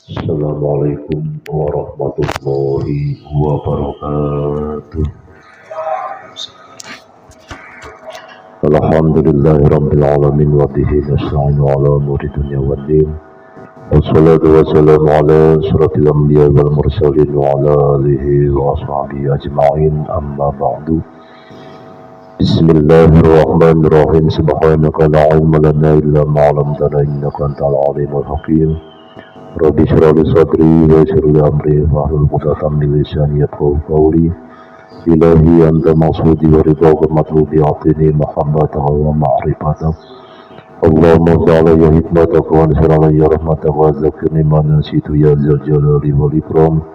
Assalamualaikum warahmatullahi wabarakatuh. Alhamdulillahi alamin wa bihi nasta'inu ala umuri dunya waddin. Wassalatu wassalamu ala asyrafil anbiya wal mursalin wa ala alihi wa ashabihi ajma'in amma ba'du. Bismillahirrahmanirrahim. Subhanaka la ilma lana illa ma 'allamtana innaka antal alimul hakim. Rabbi shrah li sadri wa yassir li amri wahlul 'uqdatam min lisani yafqahu qawli. Ilahi anta maqsudi wa ridha matlubi atini mahabbata wa ma'rifata. Allahumma za'ala ya hikmataka wa ansur ya rahmataka wa zakirni ma nasitu ya zal jalali wal ikram.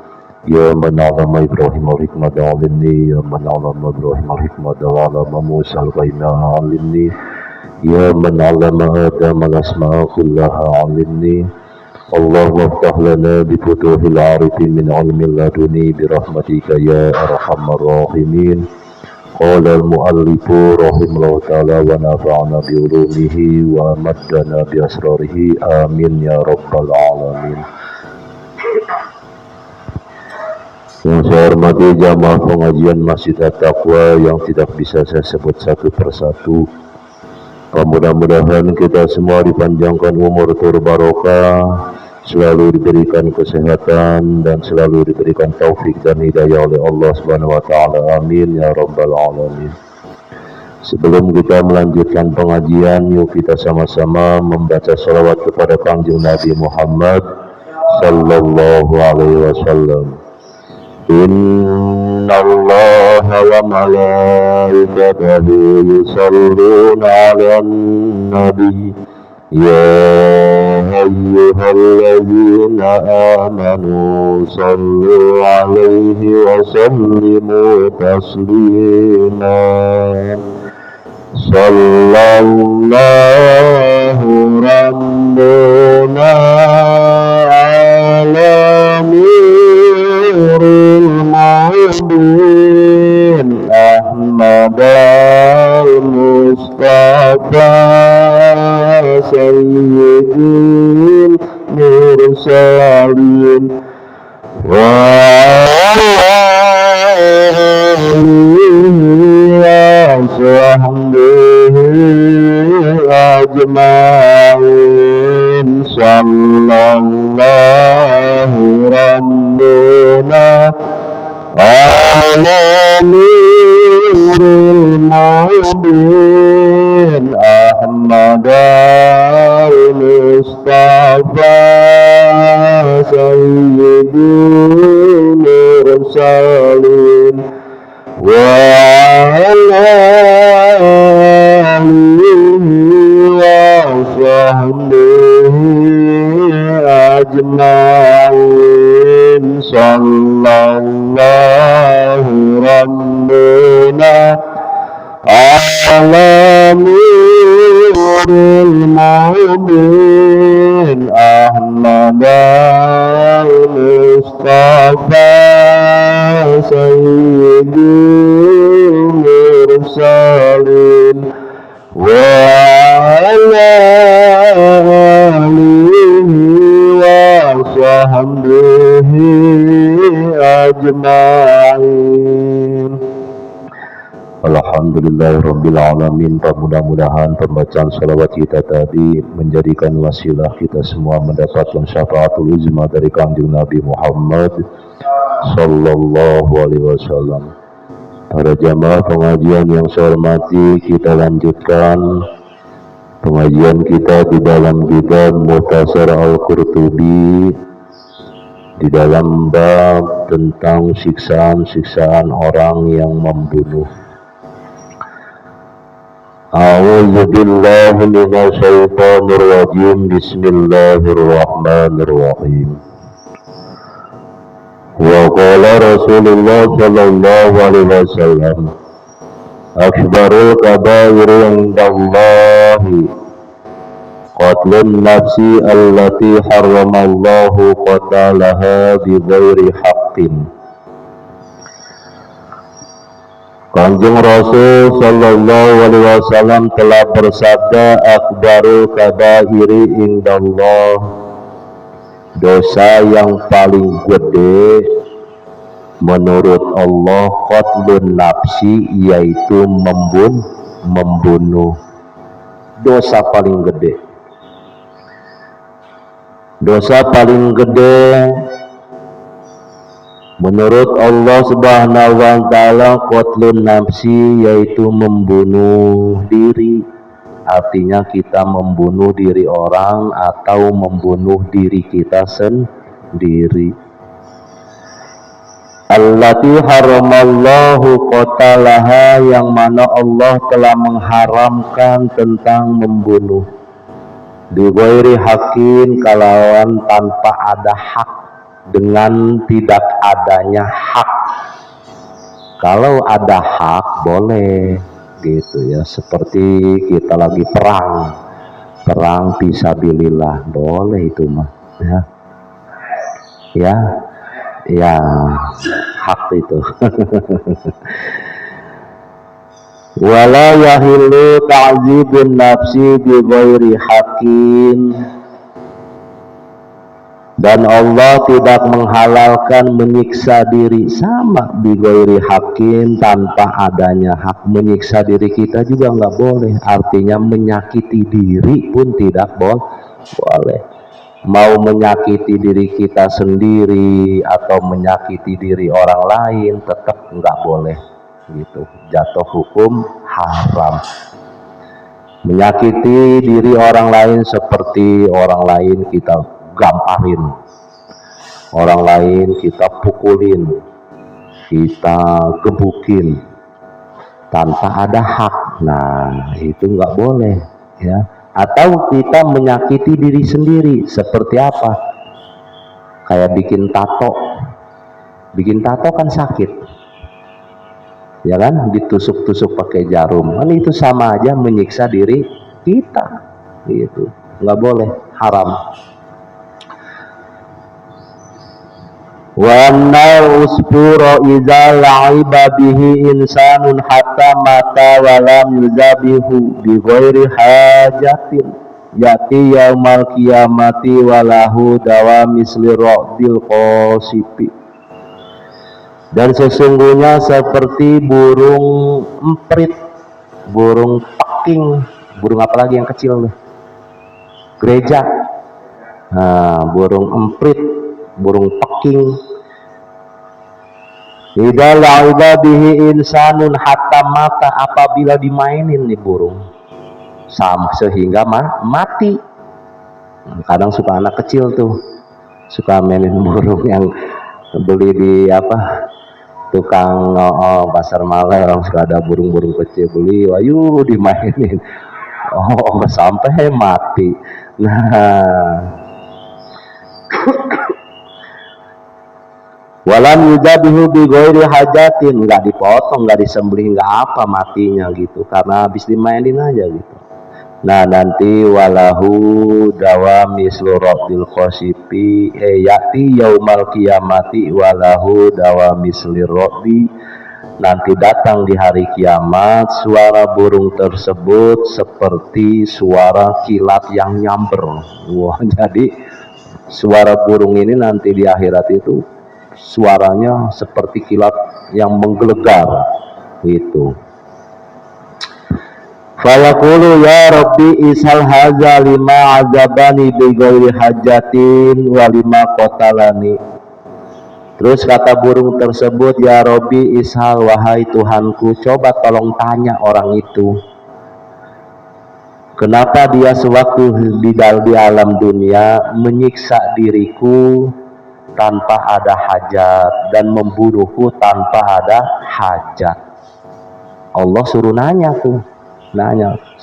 Ya man 'allama Ibrahim al-hikmata 'allimni, ya man 'allama Ibrahim al-hikmata wa 'allama Musa al-ghaiba 'allimni, ya man 'allama Adam al-asma'a kullaha 'allimni. Allahumma aftah lana bi futuhil arifin min ilmin laduni bi rahmatika ya arhamar rahimin. Qala al-muallifu rahimahullah ta'ala wa nafa'ana bi ulumihi wa maddana bi asrarihi amin ya rabbal alamin. Yang saya hormati jamaah pengajian Masjid At-Taqwa yang tidak bisa saya sebut satu persatu. Mudah-mudahan kita semua dipanjangkan umur barokah, selalu diberikan kesehatan dan selalu diberikan taufik dan hidayah oleh Allah Subhanahu wa taala. Amin ya rabbal alamin. Sebelum kita melanjutkan pengajian, yuk kita sama-sama membaca salawat kepada Kanjeng Nabi Muhammad sallallahu alaihi wasallam. Inna Allah wa malaikatahu yusalluna 'alan nabi ya ayyuhalladzina amanu sallu 'alaihi wa sallimu taslima. Sallallahu rabbuna ala Muhammadin Ahmad al-Mustafa Sayyidil Mursalin wa alihi wa sahbihi ajma'in. Sallallahu rabbuna Alamurul Mubin Ahmad al-Mustafa Sayyidul Mursalin wa ala alihi wa sahbihi ajma'in. Sallallahu rabbuna ala nuril mubin Ahmad al-Mustafa Sayyidul Mursalin wa ala alihi wa sahbihi ajma'in. Alhamdulillahirabbil alamin. Mudah-mudahan pembacaan salawat kita tadi menjadikan wasilah kita semua mendapatkan syafaatul uzma dari Kanjeng Nabi Muhammad sallallahu alaihi wasallam. Para jamaah pengajian yang saya hormati, kita lanjutkan pengajian kita di dalam kitab Mukhtasar Al-Qurtubi di dalam bab tentang siksaan-siksaan orang yang membunuh. A'udzu billahi minasyaitonir rajim. Bismillahirrahmanirrahim. Wa qala Rasulullah sallallahu alaihi wasallam, akbarul kabairi indallahi qatlun nafsi allati harramallahu qatalaha bighairi haqqin. Kanjeng Rasul sallallahu alaihi wasallam telah bersabda, akbarul kabairi indallah, Dosa yang paling gede menurut Allah qatlun nafsi, yaitu membunuh. Dosa paling gede. Dosa paling gede menurut Allah Subhanahu wa taala qatlun nafsi, yaitu membunuh diri. Artinya kita membunuh diri orang atau membunuh diri kita sendiri. Allati haramallahu qatalaha, yang mana Allah telah mengharamkan tentang membunuh. Bi ghairi haqqin, kalawan tanpa ada hak, dengan tidak adanya hak. Kalau ada hak boleh gitu ya, seperti kita lagi perang fisabilillah, boleh itu mah ya hak itu. Wala yahillu ta'dzibun nafsi bi ghairi haqqin, dan Allah tidak menghalalkan menyiksa diri sama bi ghairi haqqin, tanpa adanya hak. Menyiksa diri kita juga nggak boleh, artinya menyakiti diri pun tidak boleh. Mau menyakiti diri kita sendiri atau menyakiti diri orang lain tetap nggak boleh gitu, jatuh hukum haram. Menyakiti diri orang lain seperti orang lain kita gamparin, orang lain kita pukulin, kita gebukin tanpa ada hak. Nah itu nggak boleh ya. Atau kita menyakiti diri sendiri seperti apa? Kayak bikin tato kan sakit ya kan, ditusuk-tusuk pakai jarum kan, itu sama aja menyiksa diri kita gitu, nggak boleh, haram. Wa anna usfura idza la'iba bihi insanun hatta mata wa lam yuzabihu bi ghairi hajatin yati yaumal qiyamati wa lahu dawamisli radil qasipi. Dan sesungguhnya seperti burung emprit, burung peking, burung apa lagi yang kecil tuh, gereja. Nah, burung emprit, burung peking. Idza la'iba bihi insanun hatta mata, apabila dimainin nih burung sama sehingga mati. Kadang suka anak kecil tuh suka mainin burung yang beli di tukang pasar malam, orang suka ada burung-burung kecil beli, ayo dimainin, sampai mati. Nah walam yudabihu bi ghairi hajatin, nggak dipotong, nggak disembelih, nggak apa, matinya gitu karena habis dimainin aja gitu. Nah nanti walahu dawami sluratil qasipi yati yaumal qiyamati walahu dawami slirati, nanti datang di hari kiamat suara burung tersebut seperti suara kilat yang nyamber. Wah, jadi suara burung ini nanti di akhirat itu suaranya seperti kilat yang menggelegar gitu. Fayaqulu ya Rabbi ishal haza lima azabani bi ghairi hajatin wa lima qatalani. Terus kata burung tersebut, ya Rabbi ishal, wahai Tuhanku, coba tolong tanya orang itu, kenapa dia sewaktu di alam dunia menyiksa diriku tanpa ada hajat dan membunuhku tanpa ada hajat. Allah suruh nanya tuh,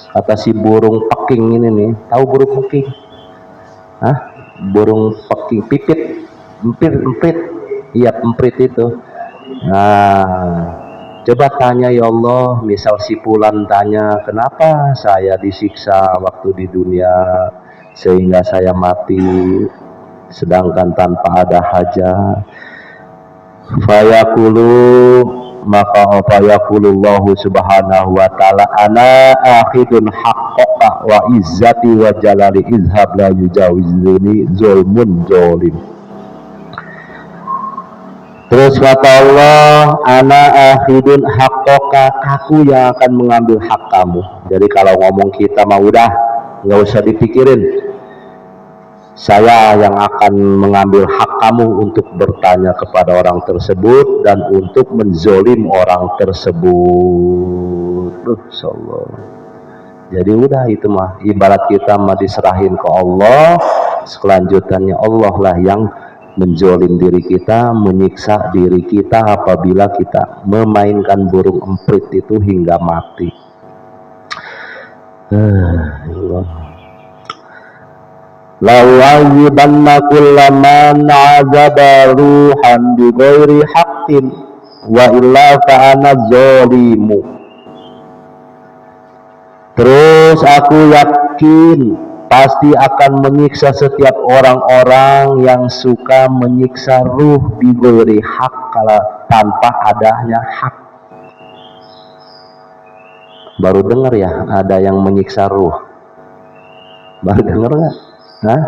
kata si burung peking ini nih, tahu burung peking? Burung peking pipit, emprit, iya emprit itu. Nah, coba tanya ya Allah, misal si fulan tanya, kenapa saya disiksa waktu di dunia sehingga saya mati sedangkan tanpa ada hajat. Fayaqulu, maka apa yaqulullahu subhanahu wa ta'ala ana akhidun haqqaka wa izzati wa jalali izhab la yujawizuni zulmun zolim. Terus kata Allah, ana akhidun haqqaka, aku yang akan mengambil hak kamu. Jadi kalau ngomong kita mah udah nggak usah dipikirin, saya yang akan mengambil hak kamu untuk bertanya kepada orang tersebut dan untuk menzolim orang tersebut. Insyaallah. Jadi udah itu mah ibarat kita mah diserahin ke Allah, selanjutnya Allah lah yang menzolim diri kita, menyiksa diri kita apabila kita memainkan burung emprit itu hingga mati. La yu'adzibanna kullaman 'adzaba ruhan bi ghairi haqqin wa illa fa'ana zalimu. Terus aku yakin pasti akan menyiksa setiap orang-orang yang suka menyiksa ruh bi ghairi haq, kalau tanpa adanya hak. Baru dengar ya ada yang menyiksa ruh? Baru dengar nggak? Hah?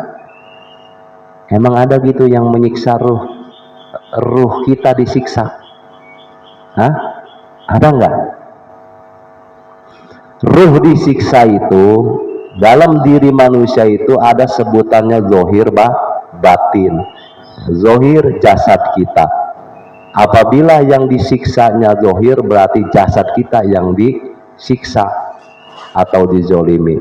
Emang ada gitu yang menyiksa ruh? Ruh kita disiksa? Hah? Ada nggak? Ruh disiksa itu dalam diri manusia itu ada sebutannya zohir batin. Zohir jasad kita. Apabila yang disiksanya zohir berarti jasad kita yang disiksa atau dizolimi.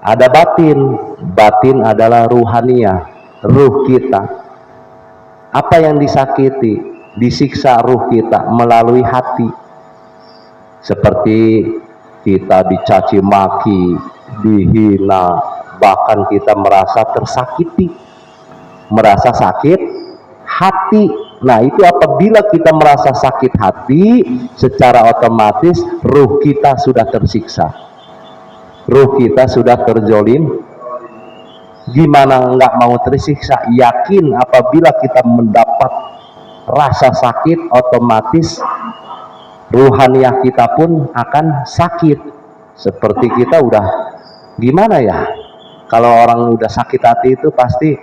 Ada batin. Batin adalah ruhaniyah, ruh kita. Apa yang disakiti, disiksa ruh kita melalui hati. Seperti kita dicaci maki, dihina, bahkan kita merasa tersakiti, merasa sakit hati. Nah itu apabila kita merasa sakit hati, secara otomatis ruh kita sudah tersiksa, ruh kita sudah terzolim. Gimana nggak mau tersiksa? Yakin apabila kita mendapat rasa sakit, otomatis ruhaniyah kita pun akan sakit. Seperti kita udah gimana ya, kalau orang udah sakit hati itu pasti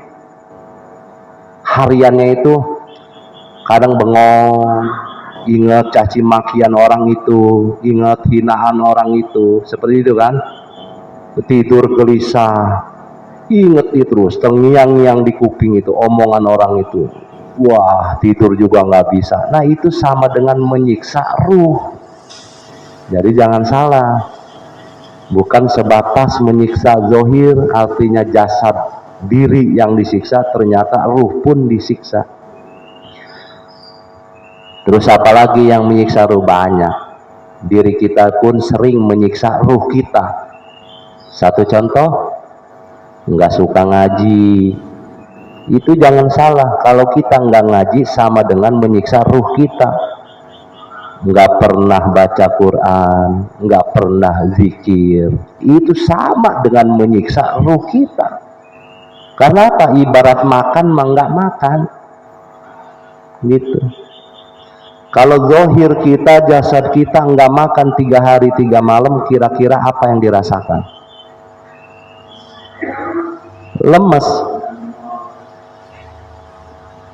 hariannya itu kadang bengong, ingat caci makian orang itu, ingat hinaan orang itu, seperti itu kan. Tidur gelisah, inget itu terus, terngiang-ngiang di kuping itu omongan orang itu, wah tidur juga nggak bisa. Nah itu sama dengan menyiksa ruh. Jadi jangan salah, bukan sebatas menyiksa zohir artinya jasad diri yang disiksa, ternyata ruh pun disiksa. Terus apalagi yang menyiksa ruh? Banyak. Diri kita pun sering menyiksa ruh kita. Satu contoh, nggak suka ngaji. Itu jangan salah, kalau kita nggak ngaji sama dengan menyiksa ruh kita. Nggak pernah baca Quran, nggak pernah zikir, itu sama dengan menyiksa ruh kita. Karena apa? Ibarat makan mah nggak makan gitu. Kalau zohir kita, jasad kita nggak makan 3 hari 3 malam, kira-kira apa yang dirasakan? Lemes.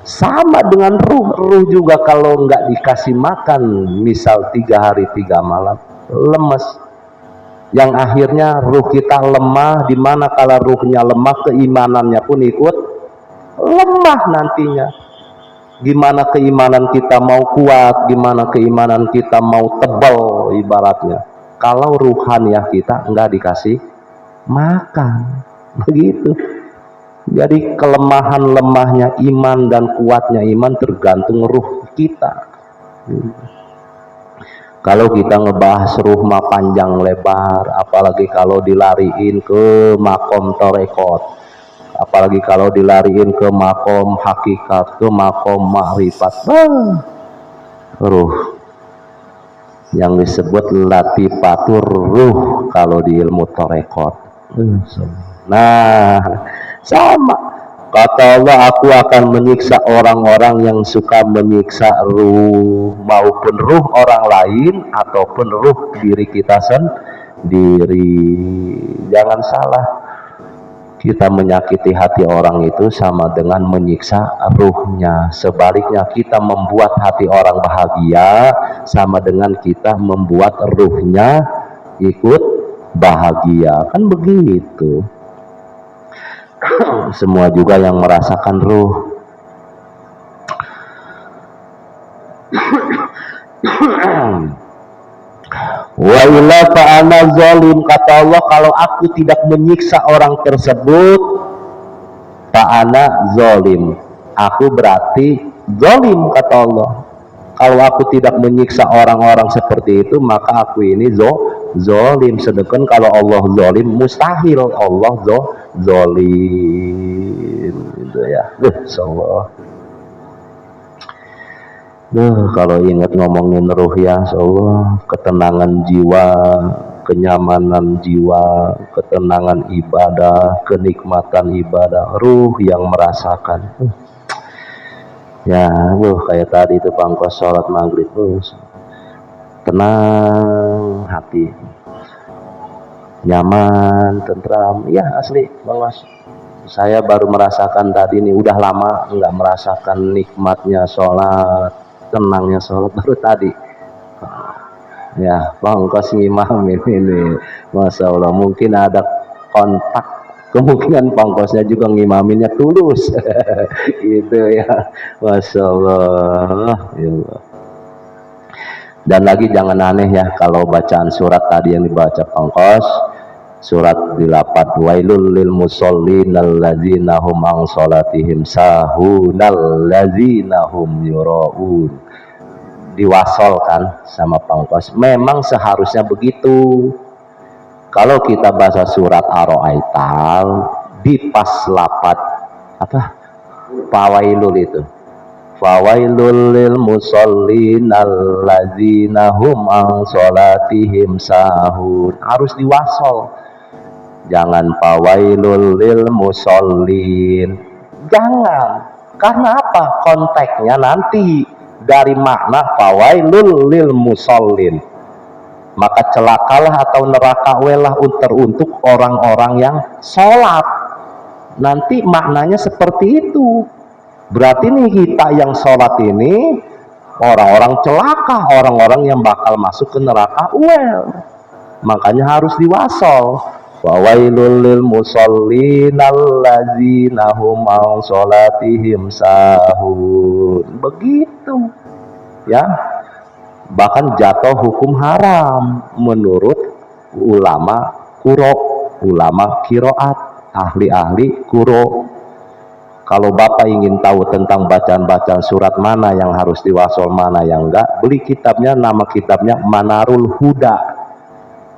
Sama dengan ruh juga kalau nggak dikasih makan misal 3 hari 3 malam, lemes. Yang akhirnya ruh kita lemah. Dimana kalau ruhnya lemah, keimanannya pun ikut lemah nantinya. Gimana keimanan kita mau kuat, gimana keimanan kita mau tebal ibaratnya, kalau ruhaniyah kita nggak dikasih makan. Begitu. Jadi kelemahan lemahnya iman dan kuatnya iman tergantung ruh kita. Kalau kita ngebahas ruh mah panjang lebar, apalagi kalau dilariin ke makom torekot, apalagi kalau dilariin ke makom hakikat, ke makom ma'rifat, ruh yang disebut latifatur ruh kalau di ilmu torekot. Nah sama, Kata Allah, aku akan menyiksa orang-orang yang suka menyiksa ruh, maupun ruh orang lain ataupun ruh diri kita sendiri. Jangan salah, kita menyakiti hati orang itu sama dengan menyiksa ruhnya. Sebaliknya, kita membuat hati orang bahagia sama dengan kita membuat ruhnya ikut bahagia. Kan begitu. Semua juga yang merasakan ruh. Wa illa fa'ana zalim, kata Allah, kalau aku tidak menyiksa orang tersebut, fa'ana zalim, aku berarti zalim, kata Allah. Kalau aku tidak menyiksa orang-orang seperti itu, maka aku ini zalim. Sedangkan kalau Allah zalim, mustahil Allah zalim, gitu ya. Insyaallah. Kalau ingat ngomongin ruh ya, insyaallah, ketenangan jiwa, kenyamanan jiwa, ketenangan ibadah, kenikmatan ibadah, ruh yang merasakan. Ya, kayak tadi itu pangkos sholat maghrib, tenang hati, nyaman, tentram. Ya asli, Bangos. Saya baru merasakan tadi nih, udah lama nggak merasakan nikmatnya sholat, tenangnya sholat, baru tadi. Ya, Bangkos ngimamin ini, Masya Allah. Mungkin ada kontak, kemungkinan Pangkosnya juga ngimaminnya tulus. Gitu ya, Masya Allah. Ya Allah. Dan lagi jangan aneh ya, kalau bacaan surat tadi yang dibaca Pangkos, surat 8, wailul lil musallin alladzina hum an salatihim sahun alladzina hum yuraun. Diwasolkan sama Pangkos. Memang seharusnya begitu. Kalau kita baca surat Ar-Ra'aital di pas lapat apa? Fawailul itu. Fawailul lil musallin alladzina hum an salatihim sahun. Harus diwasol. Jangan fawailul lil musallin. Jangan. Karena apa? Konteksnya nanti dari makna fawailul lil musallin. Maka celakalah atau neraka welah untuk orang-orang yang sholat. Nanti maknanya seperti itu. Berarti nih kita yang sholat ini orang-orang celaka, orang-orang yang bakal masuk ke neraka makanya harus diwasol. Wawailul lil musallin alladzina hum an sholatihim sahun. Begitu ya. Bahkan jatuh hukum haram menurut ulama ulama kiroat, ahli-ahli kuro. Kalau Bapak ingin tahu tentang bacaan-bacaan surat mana yang harus diwasol, mana yang enggak, beli kitabnya, nama kitabnya Manarul Huda.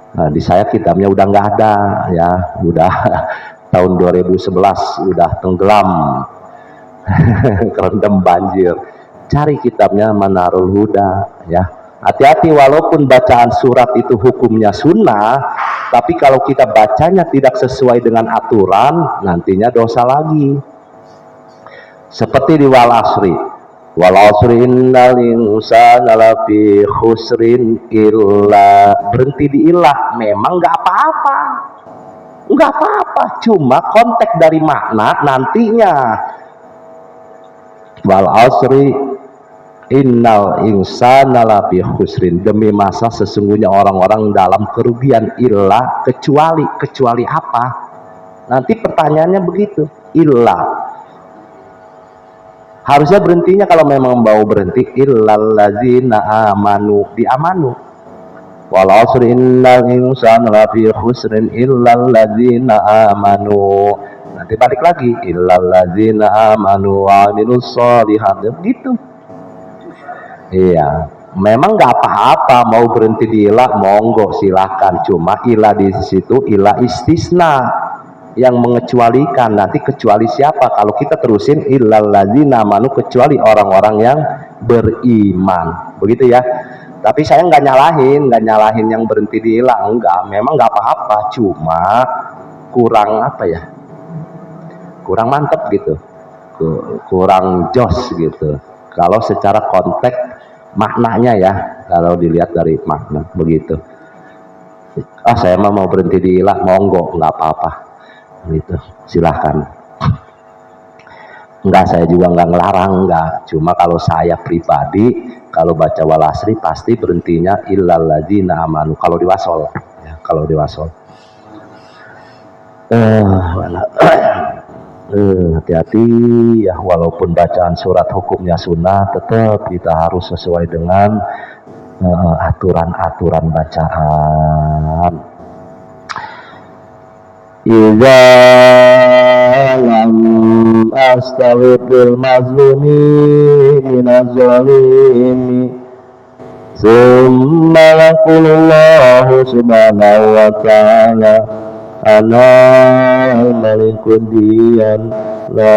Nah, di saya kitabnya udah enggak ada ya, udah tahun 2011 udah tenggelam. Kerendam banjir. Cari kitabnya Manarul Huda ya. Hati-hati, walaupun bacaan surat itu hukumnya sunnah, tapi kalau kita bacanya tidak sesuai dengan aturan, nantinya dosa lagi. Seperti di wal asri innal insana lafi khusrin illa, berhenti di ilah, memang nggak apa-apa, cuma konteks dari makna nantinya. Wal asri innal insana lafi khusrin, demi masa sesungguhnya orang-orang dalam kerugian, illa, kecuali apa? Nanti pertanyaannya begitu, illa. Harusnya berhentinya kalau memang mau berhenti illalladzina amanu, di amanu. Wal asri innal insana lafi khusrin illalladzina amanu. Nanti balik lagi illalladzina amanu wa amilus sholihat, gitu. Iya, memang nggak apa-apa mau berhenti di ilah, monggo silahkan. Cuma ilah di situ ilah istisna yang mengecualikan. Nanti kecuali siapa? Kalau kita terusin illalladzina amanu, kecuali orang-orang yang beriman, begitu ya. Tapi saya nggak nyalahin yang berhenti di ilah, enggak. Memang nggak apa-apa, cuma kurang apa ya? Kurang mantep gitu. kurang jos gitu. Kalau secara konteks maknanya ya, kalau dilihat dari makna begitu. Saya mau berhenti di ilah, monggo, nggak apa-apa gitu, silahkan. Enggak, saya juga nggak ngelarang, enggak. Cuma kalau saya pribadi, kalau baca walasri pasti berhentinya illal ladzina amanu kalau di wasol ya, kalau di wasol. Hati-hati ya, walaupun bacaan surat hukumnya sunnah, tetap kita harus sesuai dengan aturan-aturan bacaan. Idza lam astaghfir mazlumi minaz zalimi summa yaqulullahu subhanahu wa ta'ala ana malikudian la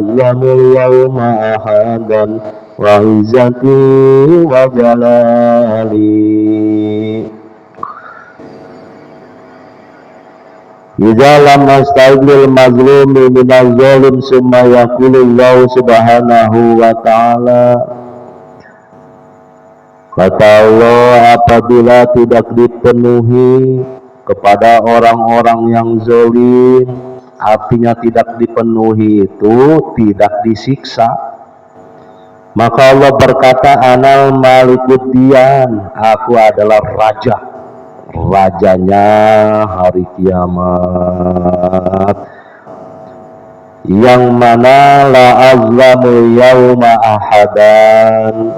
azlamul yawma ahadan wa izzati wa jalali. Idza lam astaghfir mazlumi minaz zalim summa yaqulullahu subhanahu wa ta'ala, kata Allah, apabila tidak dipenuhi kepada orang-orang yang zalim, artinya tidak dipenuhi itu tidak disiksa, maka Allah berkata, anal malikudian, aku adalah raja, rajanya hari kiamat, yang mana la azlamul yauma ahadan,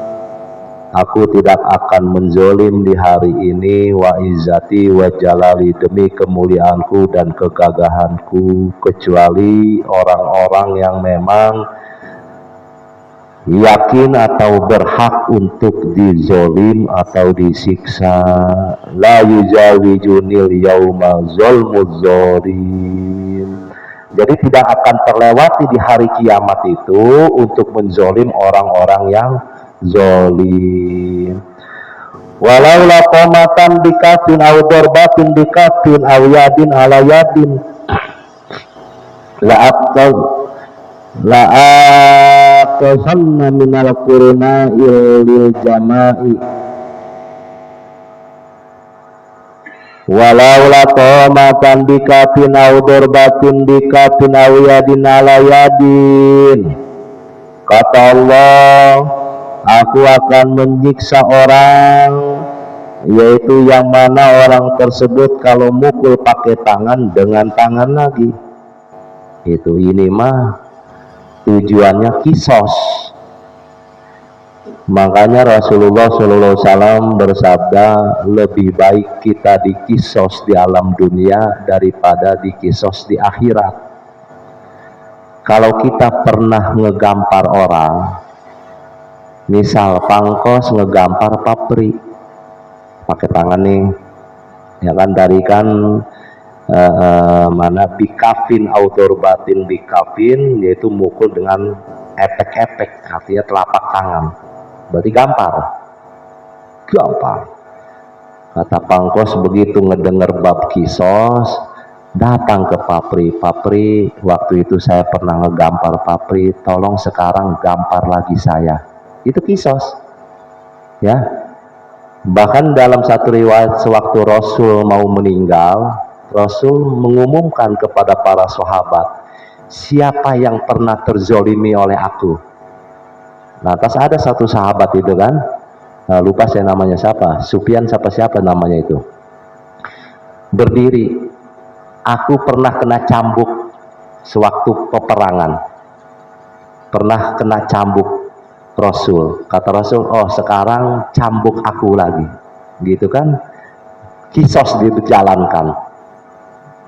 aku tidak akan menzolim di hari ini, wa izzati wa jalali, demi kemuliaanku dan kegagahanku, kecuali orang-orang yang memang yakin atau berhak untuk dizolim atau disiksa. La yujawijunil yauma zolmuz zolim, jadi tidak akan terlewati di hari kiamat itu untuk menzolim orang-orang yang zolim. Walau laqamatan bikafin aw darbatin bikafin aw yadin ala yadin la'aqasanna minal qurna'il lil jama'i. Walau laqamatan bikafin aw darbatin bikafin aw yadin ala yadin, kata Allah, aku akan menyiksa orang, yaitu yang mana orang tersebut kalau mukul pakai tangan dengan tangan lagi. Itu ini mah tujuannya kisos. Makanya Rasulullah SAW bersabda, lebih baik kita dikisos di alam dunia daripada dikisos di akhirat. Kalau kita pernah ngegampar orang, misal pangkos ngegampar papri pakai tangan nih, ya kan, dari kan mana bikafin outdoor batin bikafin, yaitu mukul dengan efek-efek, artinya telapak tangan, berarti gampar. Kata pangkos begitu ngedenger bab kisos, datang ke papri, waktu itu saya pernah ngegampar papri, tolong sekarang gampar lagi saya. Itu kisos ya. Bahkan dalam satu riwayat, sewaktu Rasul mau meninggal, Rasul mengumumkan kepada para sahabat, siapa yang pernah terzolimi oleh aku. Nah, terus ada satu sahabat itu kan, lupa saya namanya siapa, Sufyan siapa namanya itu, berdiri, aku pernah kena cambuk sewaktu peperangan, pernah kena cambuk Rasul. Kata Rasul, oh sekarang cambuk aku lagi, gitu kan. Kisos dijalankan.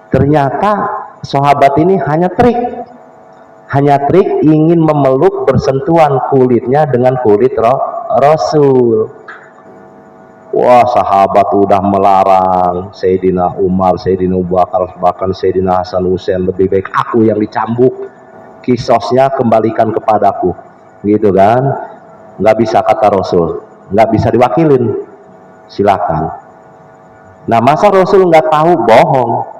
Ternyata sahabat ini hanya trik ingin memeluk, bersentuhan kulitnya dengan kulit Rasul. Wah, sahabat udah melarang, Sayyidina Umar, Sayyidina Abu Bakar, bahkan Sayyidina Hasan Husain, lebih baik aku yang dicambuk, kisosnya kembalikan kepadaku, gitu kan. Nggak bisa, kata Rasul, nggak bisa diwakilin, silakan. Nah, masa Rasul nggak tahu? Bohong.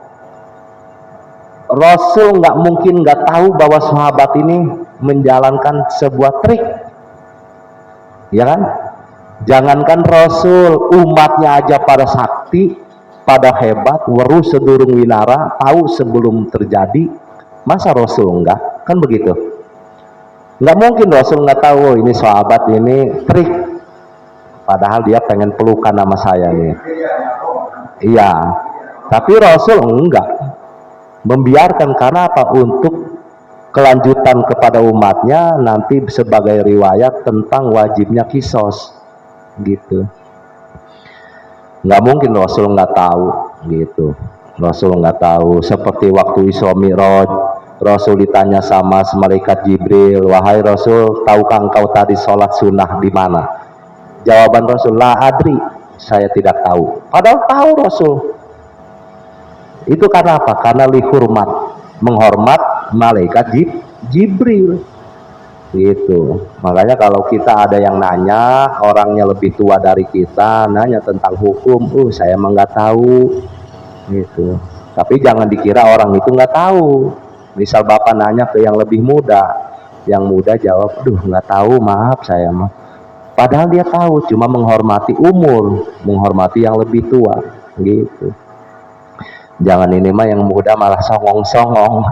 Rasul nggak mungkin nggak tahu bahwa sahabat ini menjalankan sebuah trik, ya kan? Jangankan Rasul, umatnya aja pada sakti, pada hebat, weruh sedurung winara, tahu sebelum terjadi. Masa Rasul enggak? Kan begitu. Enggak mungkin Rasul enggak tahu, oh, ini sahabat ini trik. Padahal dia pengen pelukan sama saya nih. Iya. Tapi Rasul enggak. Membiarkan karena apa? Untuk kelanjutan kepada umatnya nanti sebagai riwayat tentang wajibnya kisos. Gitu. Nggak mungkin Rasul nggak tahu gitu. Rasul nggak tahu. Seperti waktu Isra Mi'raj, Rasul ditanya sama malaikat Jibril, wahai Rasul, tahukah engkau tadi sholat sunnah di mana? Jawaban Rasul, la adri, saya tidak tahu. Padahal tahu Rasul. Itu karena apa? Karena lihurmat, menghormat malaikat Jibril. Gitu. Makanya kalau kita ada yang nanya, orangnya lebih tua dari kita, nanya tentang hukum, saya emang nggak tahu. Gitu. Tapi jangan dikira orang itu nggak tahu. Misal bapak nanya ke yang lebih muda, yang muda jawab, aduh nggak tahu, maaf saya mah. Padahal dia tahu, cuma menghormati umur, menghormati yang lebih tua. Gitu. Jangan ini mah yang muda malah songong-songong.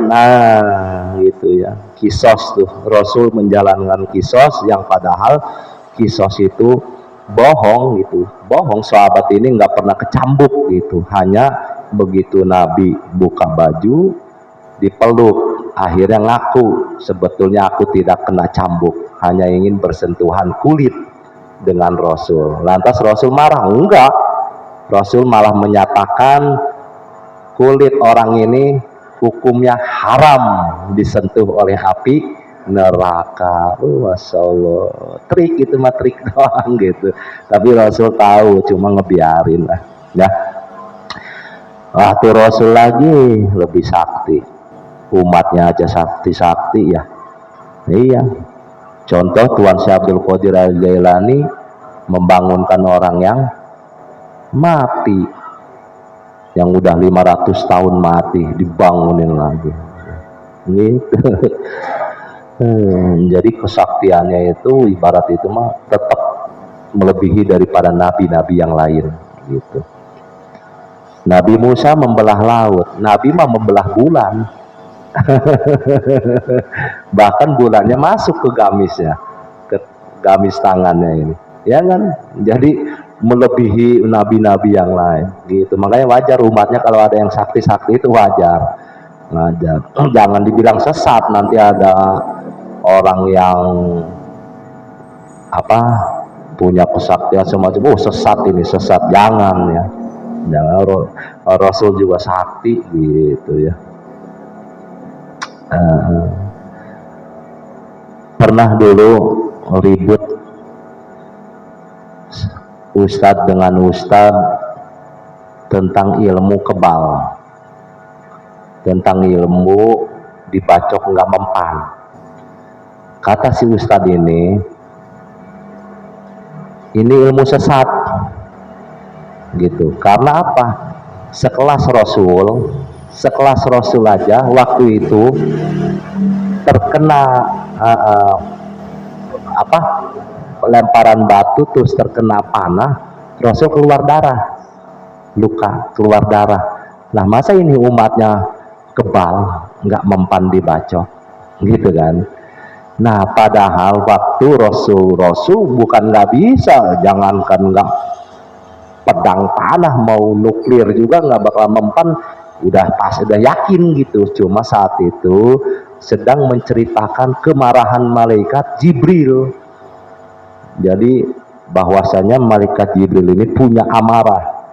Nah gitu ya, kisos tuh, Rasul menjalankan kisos yang padahal kisos itu bohong gitu, bohong. Sahabat ini nggak pernah kecambuk gitu, hanya begitu Nabi buka baju dipeluk, akhirnya ngaku sebetulnya aku tidak kena cambuk, hanya ingin bersentuhan kulit dengan Rasul. Lantas Rasul marah? Enggak, Rasul malah menyatakan kulit orang ini hukumnya haram disentuh oleh api neraka. Masya Allah, trik itu mah trik doang gitu. Tapi Rasul tahu, cuma ngebiarin lah ya. Waktu Rasul lagi lebih sakti, umatnya aja sakti-sakti ya. Iya, contoh Tuan Syekh Abdul Qadir Al-Jailani membangunkan orang yang mati, yang udah 500 tahun mati, dibangunin lagi gitu. Jadi kesaktiannya itu ibarat itu mah tetap melebihi daripada nabi-nabi yang lain gitu. Nabi Musa membelah laut, Nabi mah membelah bulan. Bahkan bulannya masuk ke gamisnya, ke gamis tangannya ini, ya kan? Jadi melebihi nabi-nabi yang lain gitu. Makanya wajar umatnya kalau ada yang sakti-sakti itu wajar. Jangan dibilang sesat, nanti ada orang yang apa punya kesaktian semacam sesat ini, sesat. Jangan ya, jangan. Rasul juga sakti gitu ya. Pernah dulu ribut ustadz dengan ustadz tentang ilmu kebal, tentang ilmu dibacok nggak mempan. Kata si ustadz ini ilmu sesat gitu. Karena apa? Sekelas Rasul aja waktu itu terkena lemparan batu, terus terkena panah, Rasul keluar darah, luka, keluar darah. Nah masa ini umatnya kebal, nggak mempan dibacok gitu kan. Nah padahal waktu Rasul bukan nggak bisa, jangankan nggak pedang panah, mau nuklir juga nggak bakal mempan, udah yakin gitu. Cuma saat itu sedang menceritakan kemarahan malaikat Jibril. Jadi bahwasanya malaikat Jibril ini punya amarah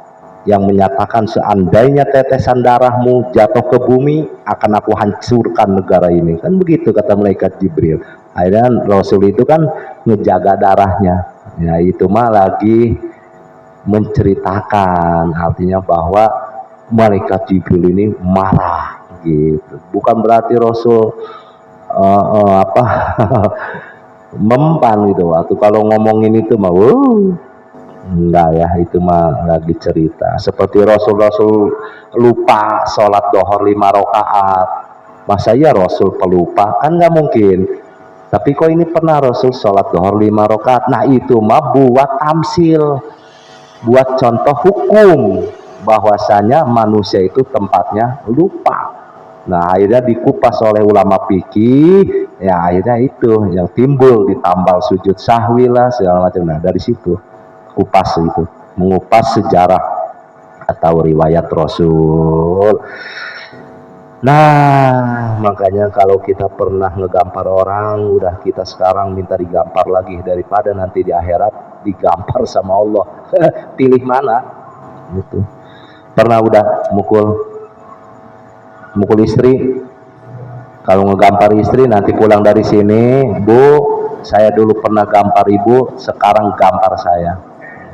yang menyatakan seandainya tetesan darahmu jatuh ke bumi akan aku hancurkan negara ini, kan begitu kata malaikat Jibril. Akhirnya Rasul itu kan ngejaga darahnya. Ya itu mah lagi menceritakan, artinya bahwa malaikat Jibril ini marah gitu. Bukan berarti Rasul mempan gitu. Waktu kalau ngomongin itu mah Enggak ya, itu mah lagi cerita. Seperti Rasul-Rasul lupa sholat dohor 5 rakaat. Masa ya Rasul pelupa? Kan nggak mungkin. Tapi kok ini pernah Rasul sholat dohor 5 rakaat. Nah itu mah buat tamsil, buat contoh hukum bahwasanya manusia itu tempatnya lupa. Nah akhirnya dikupas oleh ulama fikih, ya akhirnya itu yang timbul, ditambal sujud sahwi lah segala macam. Nah dari situ kupas itu, mengupas sejarah atau riwayat Rasul. Nah makanya kalau kita pernah ngegampar orang, udah kita sekarang minta digampar lagi, daripada nanti di akhirat digampar sama Allah. Pilih mana gitu. Pernah udah mukul istri, kalau ngegampar istri nanti pulang dari sini, Bu saya dulu pernah gampar ibu, sekarang gampar saya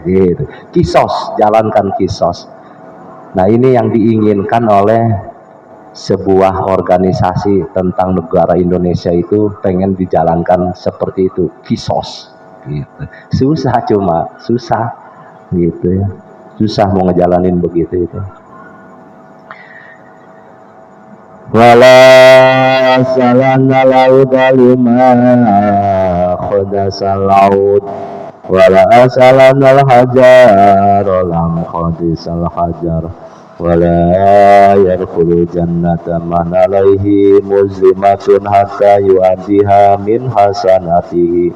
gitu. Kisos, jalankan kisos. Nah ini yang diinginkan oleh sebuah organisasi tentang negara Indonesia, itu pengen dijalankan seperti itu, kisos gitu. Susah, cuma susah gitu ya, susah mau ngejalanin begitu itu. Wala salana laud lima khadasal laud wala salana al-hajar lam khadisal hajar wala yadkhulu jannata man alaihi muslimatun hatta yu'addiha min hasanatihi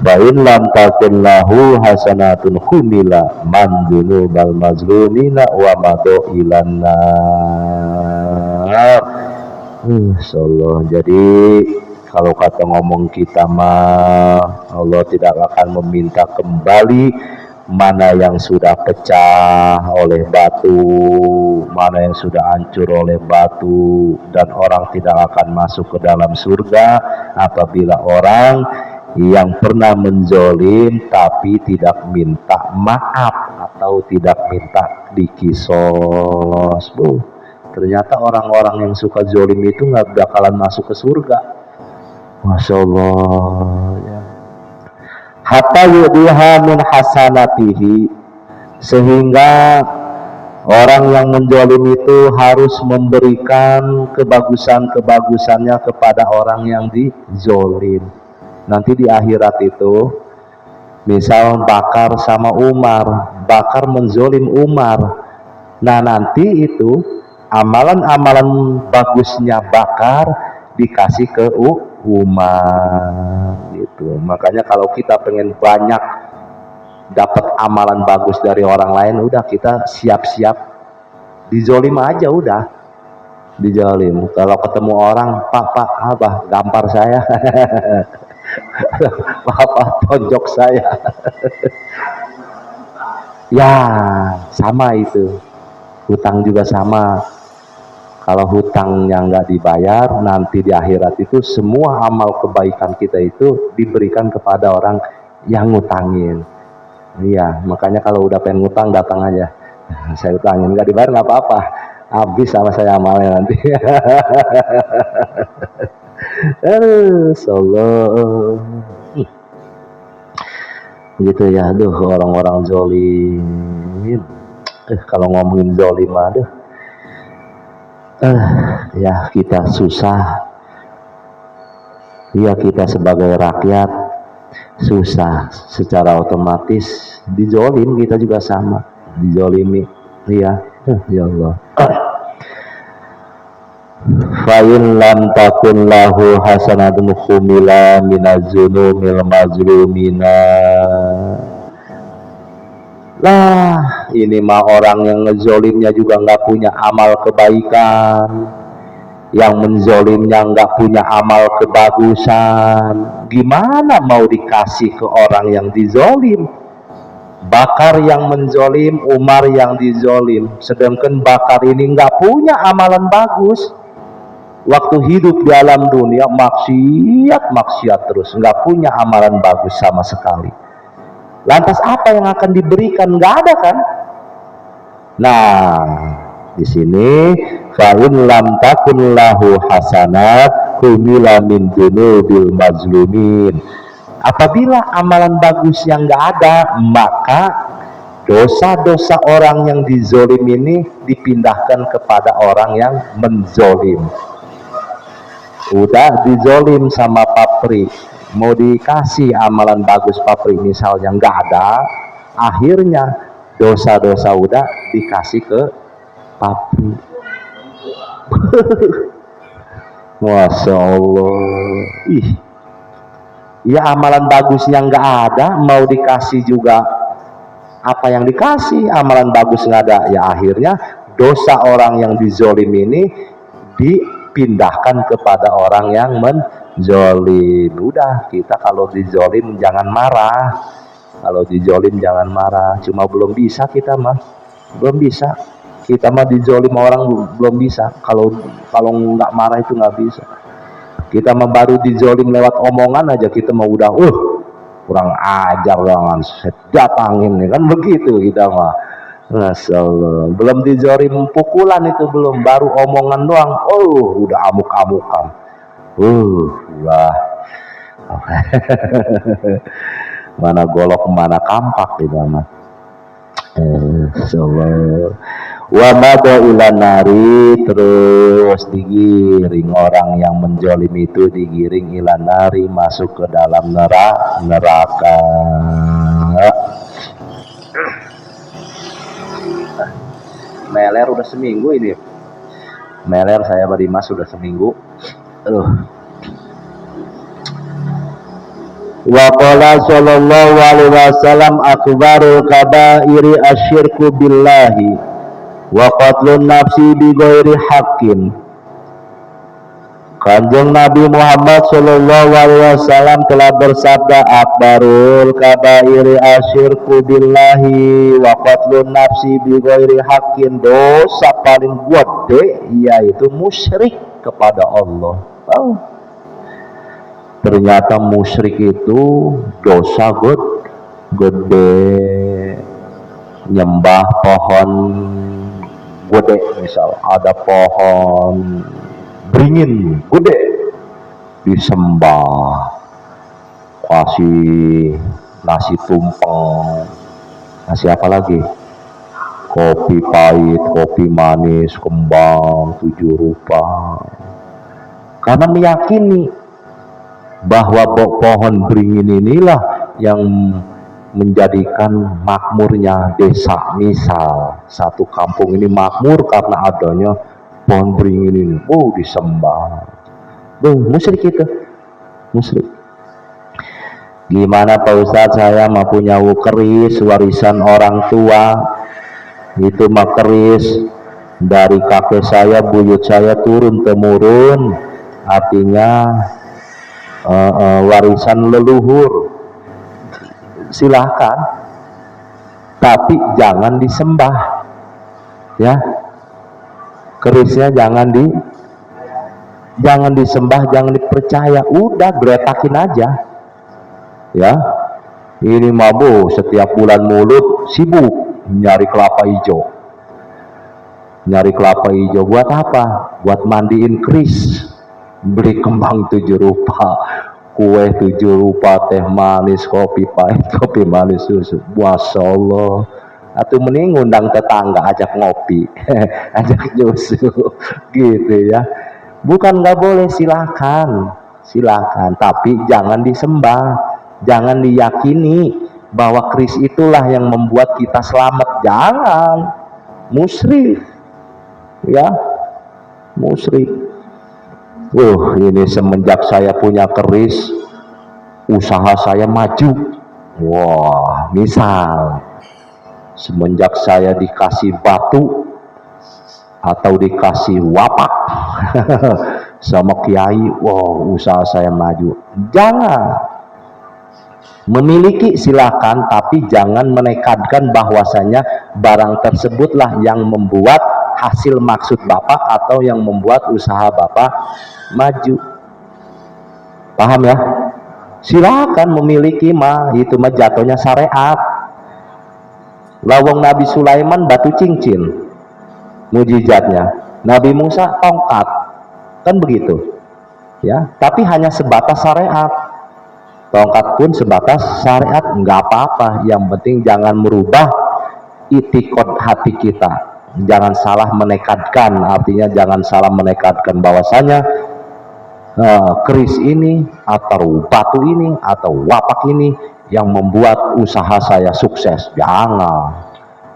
fa in lam takun lahu hasanatun khumila man dunubal mazlumina wa madu ilan nar. Insyaallah. Jadi kalau kata ngomong kita mah, Allah tidak akan meminta kembali mana yang sudah pecah oleh batu, mana yang sudah hancur oleh batu, dan orang tidak akan masuk ke dalam surga apabila orang yang pernah menzolim tapi tidak minta maaf atau tidak minta dikisos. Ternyata orang-orang yang suka zolim itu nggak bakalan masuk ke surga. Masya Allah ya. Hatta yudiha min hasanatihi, sehingga orang yang menzolim itu harus memberikan kebagusan-kebagusannya kepada orang yang dizolim. Nanti di akhirat itu, misal Bakar sama Umar, Bakar menzolim Umar, nah nanti itu amalan-amalan bagusnya Bakar dikasih ke Umar gitu. Makanya kalau kita pengen banyak dapat amalan bagus dari orang lain, udah kita siap-siap dizolim aja, udah dizolim. Kalau ketemu orang, Pak abah gampar saya Bapak tonjok saya ya sama itu. Hutang juga sama. Kalau hutang yang nggak dibayar, nanti di akhirat itu semua amal kebaikan kita itu diberikan kepada orang yang ngutangin. Iya, makanya kalau udah pengen ngutang datang aja. Saya utangin, nggak dibayar nggak apa-apa, habis sama saya amalnya nanti. Allah. Gitu ya, aduh orang-orang zolim. Kalau ngomongin zolim, aduh. Ya kita susah. Ya kita sebagai rakyat susah, secara otomatis dizolim kita juga sama, dizolimi. Iya, ya Allah. Fa'in lam takun lahu hasanatun khumila minaz-zunumil mazlumina. Lah ini mah orang yang ngezolimnya juga nggak punya amal kebaikan, yang menzolimnya nggak punya amal kebagusan, gimana mau dikasih ke orang yang dizolim? Bakar yang menzolim, Umar yang dizolim, sedangkan Bakar ini nggak punya amalan bagus. Waktu hidup di alam dunia maksiat terus, nggak punya amalan bagus sama sekali. Lantas apa yang akan diberikan? Nggak ada kan? Nah, di sini fa'in lam takun lahu hasanat humila min dunubil mazlumin. Apabila amalan bagus yang nggak ada, maka dosa-dosa orang yang dizolim ini dipindahkan kepada orang yang menzolim. Udah dizolim sama papri, mau dikasih amalan bagus papri misalnya nggak ada, akhirnya dosa-dosa udah dikasih ke papri. Masya Allah. Ya amalan bagusnya nggak ada, mau dikasih juga apa yang dikasih, amalan bagus nggak ada, ya akhirnya dosa orang yang dizolim ini dipindahkan kepada orang yang menzolim. Udah, kita kalau dizolim jangan marah, kalau dizolim jangan marah, cuma belum bisa kita mah, belum bisa kita mah dizolim orang belum bisa, kalau nggak marah itu nggak bisa. Kita mah baru dizolim lewat omongan aja kita mah udah kurang ajar jangan datangin ya kan, begitu kita mah. Masya Allah, belum dizolim pukulan itu belum, baru omongan doang udah amuk-amukan. Lah mana golok mana kampak kita mah. Masya Allah. Wa mada ila nari, terus digiring orang yang menjolim itu, digiring ila nari, masuk ke dalam neraka. Meler udah seminggu ini, meler saya bari mas udah seminggu. Wa qala sallallahu alaihi wasallam akbarul kabairi asyirku billahi wa qatlun nafsi bi ghairi haqqin. Kanjeng Nabi Muhammad sallallahu alaihi wasallam telah bersabda, akbarul kabairi asyirku billahi wa qatlun nafsi bi ghairi haqqin, dosa paling gede yaitu musyrik kepada Allah. Ternyata musyrik itu dosa gede, nyembah pohon gede, misal ada pohon beringin gede disembah, kasih nasi tumpeng, nasi apa lagi, kopi pahit, kopi manis, kembang 7 rupa, karena meyakini bahwa pohon beringin inilah yang menjadikan makmurnya desa. Misal satu kampung ini makmur karena adanya pohon beringin ini, disembah. Musyrik itu, musyrik. Gimana Pak Ustadz, saya mah punya keris warisan orang tua, itu mah keris dari kakek saya, buyut saya turun temurun, artinya warisan leluhur. Silahkan, tapi jangan disembah ya, kerisnya jangan disembah, jangan dipercaya, udah geretakin aja ya. Ini mabuk setiap bulan mulut sibuk nyari kelapa hijau, buat apa? Buat mandiin keris, beli kembang 7 rupa, kue 7 rupa, teh manis, kopi pahit, kopi manis, susu. Masya Allah. Atau mending undang tetangga, ajak ngopi, ajak susu, gitu ya. Bukan nggak boleh, silakan, tapi jangan disembah, jangan diyakini bahwa keris itulah yang membuat kita selamat. Jangan, musyrik, ya, musyrik. Ini semenjak saya punya keris, usaha saya maju. Misal semenjak saya dikasih batu atau dikasih wapak sama kiai, usaha saya maju. Jangan, memiliki silakan, tapi jangan menekadkan bahwasanya barang tersebutlah yang membuat hasil maksud Bapak atau yang membuat usaha Bapak maju. Paham ya? Silakan memiliki mah, itu mah jatuhnya syariat. Lawang Nabi Sulaiman batu cincin, mujizatnya. Nabi Musa tongkat, kan begitu ya, tapi hanya sebatas syariat. Tongkat pun sebatas syariat, nggak apa-apa, yang penting jangan merubah itikad hati kita. Jangan salah menekadkan, artinya jangan salah menekadkan bahwasanya keris ini atau batu ini atau wapak ini yang membuat usaha saya sukses. Jangan,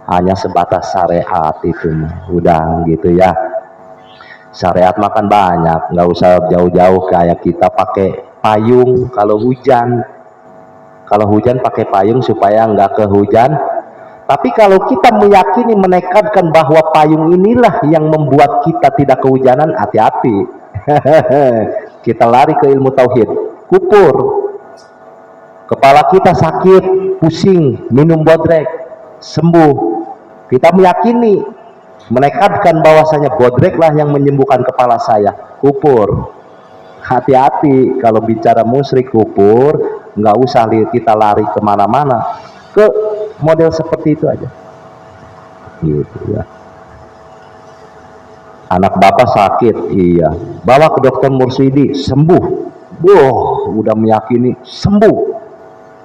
hanya sebatas syariat itu, udah gitu ya. Syariat makan banyak, nggak usah jauh-jauh kayak kita pakai payung kalau hujan. Kalau hujan pakai payung supaya nggak kehujan. Tapi kalau kita meyakini, menekadkan bahwa payung inilah yang membuat kita tidak kehujanan, hati-hati. Kita lari ke ilmu tauhid, kupur. Kepala kita sakit, pusing, minum bodrek, sembuh. Kita meyakini, menekadkan bahwasanya bodreklah yang menyembuhkan kepala saya, kupur. Hati-hati kalau bicara musyrik kupur, nggak usah kita lari kemana-mana, ke model seperti itu aja gitu ya. Anak bapak sakit, iya, bawa ke dokter Mursidi, sembuh. Udah meyakini sembuh,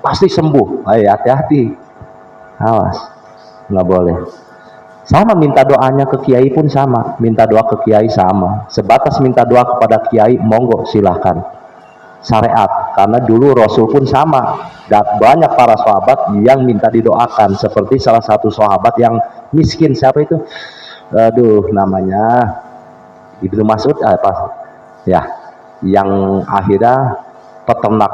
pasti sembuh. Ayo hati-hati, awas, nggak boleh. Sama minta doanya ke kiai pun sama, minta doa ke kiai sama, sebatas minta doa kepada kiai, monggo silahkan. Syariat, karena dulu Rasul pun sama, dan banyak para sahabat yang minta didoakan, seperti salah satu sahabat yang miskin, siapa itu, aduh namanya, Ibnu Mas'ud apa ya, yang akhirnya peternak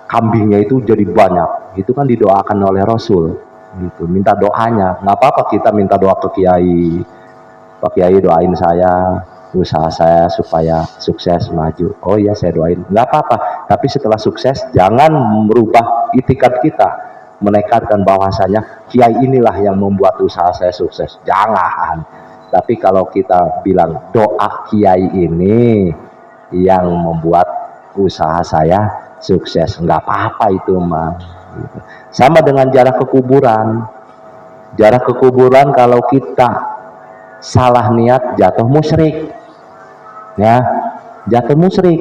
kambingnya itu jadi banyak, itu kan didoakan oleh Rasul gitu, minta doanya. Nggak apa-apa kita minta doa ke kiai, Pak Kiai doain saya, usaha saya supaya sukses maju. Oh iya saya doain, nggak apa-apa. Tapi setelah sukses jangan merubah itikad kita, menekadkan bahwasanya kiai inilah yang membuat usaha saya sukses. Jangan. Tapi kalau kita bilang doa kiai ini yang membuat usaha saya sukses, nggak apa-apa itu mah. Sama dengan jarak ke kuburan. Jarak ke kuburan kalau kita salah niat jatuh musyrik, ya, jatuh musyrik.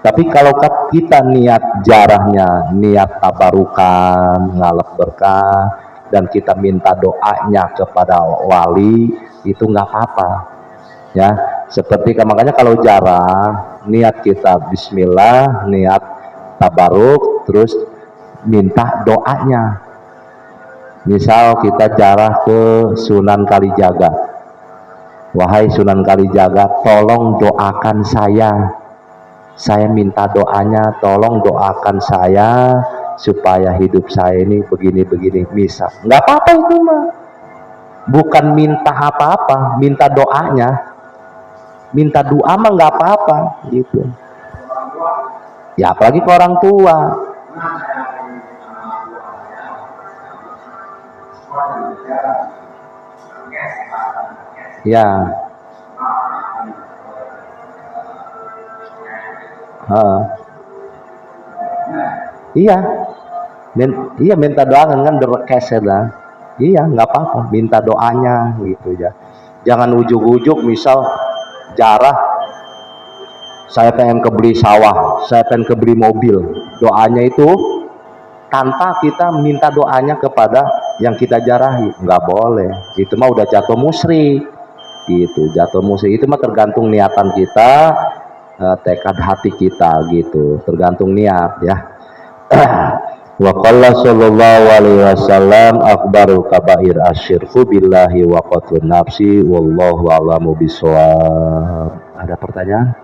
Tapi kalau kita niat jarahnya niat tabarukan, ngalap berkah, dan kita minta doanya kepada wali, itu nggak apa-apa ya. Seperti makanya kalau jarah niat kita bismillah, niat tabaruk, terus minta doanya. Misal kita jarah ke Sunan Kalijaga, wahai Sunan Kalijaga, tolong doakan saya minta doanya, tolong doakan saya supaya hidup saya ini begini-begini. Misal, nggak apa-apa itu mah, bukan minta apa-apa, minta doanya, minta doa mah nggak apa-apa gitu ya, apalagi ke orang tua ya. Iya, iya minta doa kan direkes ya lah. Iya nggak apa-apa, minta doanya gitu ya. Jangan ujuk-ujuk, misal jarah, saya pengen kebeli sawah, saya pengen kebeli mobil, doanya itu tanpa kita minta doanya kepada yang kita jarahi, nggak boleh. Itu mah udah jatuh musyrik gitu, jatuh musyrik. Itu mah tergantung niatan kita, tekad hati kita gitu, tergantung niat ya. Wa qala sallallahu alaihi wasallam akbarul kabair asyirku billahi wa qatlun nafsi wallahu a'lamu bishawab. Ada pertanyaan?